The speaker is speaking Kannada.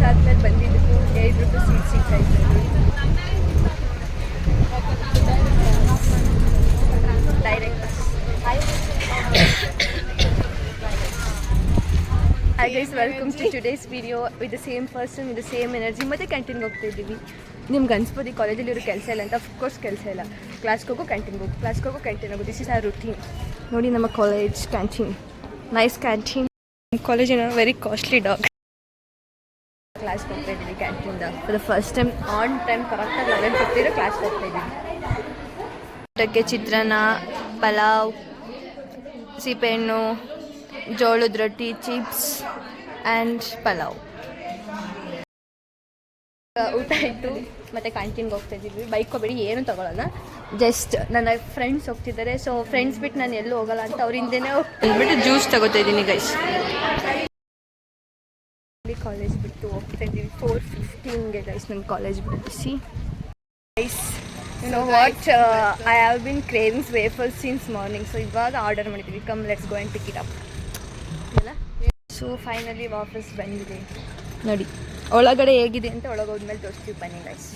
ಡೇಸ್ ಆದ್ಮೇಲೆ ಬಂದಿದ್ದು 8 ರೂಪಾಯಿ ಸೀಟ್ ಸಿಗ್ತಾಯಿತ್ತು. Direct Hi guys, welcome to today's video with the same person, with the same energy. ಮತ್ತೆ ಕ್ಯಾಂಟೀನ್ಗೆ ಹೋಗ್ತಾ ಇದ್ದೀವಿ. ನಿಮ್ಗೆ ಅನ್ಸ್ಬೋದು ಕಾಲೇಜಲ್ಲಿ ಇರೋ ಕೆಲಸ ಇಲ್ಲ ಅಂತ. ಅಫ್ಕೋರ್ಸ್ ಕೆಲಸ ಇಲ್ಲ. ಕ್ಲಾಸ್ಗೆ ಹೋಗೋ ಕ್ಯಾಂಟೀನ್ಗೆ ಹೋಗು, ಕ್ಲಾಸ್ಗೆ ಹೋಗೋ ಕ್ಯಾಂಟೀನ್ ಹೋಗು. This is our routine. ನೋಡಿ ನಮ್ಮ college canteen, nice canteen. College ಏನೋ ವೆರಿ ಕಾಸ್ಟ್ಲಿ ಡಾಗ್. ಕ್ಲಾಸ್ಗೆ ಹೋಗ್ತಾ ಇದ್ದೀವಿ ಕ್ಯಾಂಟೀನ್ದ for the first time on time ಕರೆಕ್ಟಾಗಿ 11 ಕೊಡ್ತಿರೋ ಕ್ಲಾಸ್ಗೆ ಹೋಗ್ತಾ ಇದ್ದೀವಿ. ಊಟಕ್ಕೆ ಚಿತ್ರಾನ್ನ, ಪಲಾವ್, ಸಿಪೆಹಣ್ಣು, ಜೋಳದ ರೊಟ್ಟಿ, ಚಿಪ್ಸ್ ಆ್ಯಂಡ್ ಪಲಾವ್. ಊಟ ಆಯಿತು ಮತ್ತು ಕ್ಯಾಂಟೀನ್ಗೆ ಹೋಗ್ತಾ ಇದ್ದೀವಿ. ಬೈಕ್ ಹೋಗ್ಬೇಡಿ, ಏನು ತೊಗೊಳ್ಳೋಣ. ಜಸ್ಟ್ ನನ್ನ ಫ್ರೆಂಡ್ಸ್ ಹೋಗ್ತಿದ್ದಾರೆ. ಸೊ ಫ್ರೆಂಡ್ಸ್ ಬಿಟ್ಟು ನಾನು ಎಲ್ಲೂ ಹೋಗಲ್ಲ ಅಂತ ಅವ್ರಿಂದನೇ ಹೋಗ್ಬಿಟ್ಟು ಜ್ಯೂಸ್ ತಗೋತಾ ಇದ್ದೀನಿ ಗೈಸ್. ಕಾಲೇಜ್ ಬಿಟ್ಟು ಹೋಗ್ತಾ ಇದ್ದೀವಿ 4:15ಗೆ ಗೈಸ್. ನನ್ನ ಕಾಲೇಜ್ ಬಿಟ್ಟಿಸಿ guys. You know what? I have been craving waffles since morning. So ಇವಾಗ ಆರ್ಡರ್ ಮಾಡಿದ್ದೀವಿ. Come let's go and pick it up. So finally ವಾಪಸ್ ಬಂದಿದೆ. ನೋಡಿ ಒಳಗಡೆ ಹೇಗಿದೆ ಅಂತ ಒಳಗೋದ್ಮೇಲೆ ತೋರಿಸ್ತೀವಿ ಬನ್ನಿ ಗೈಸ್.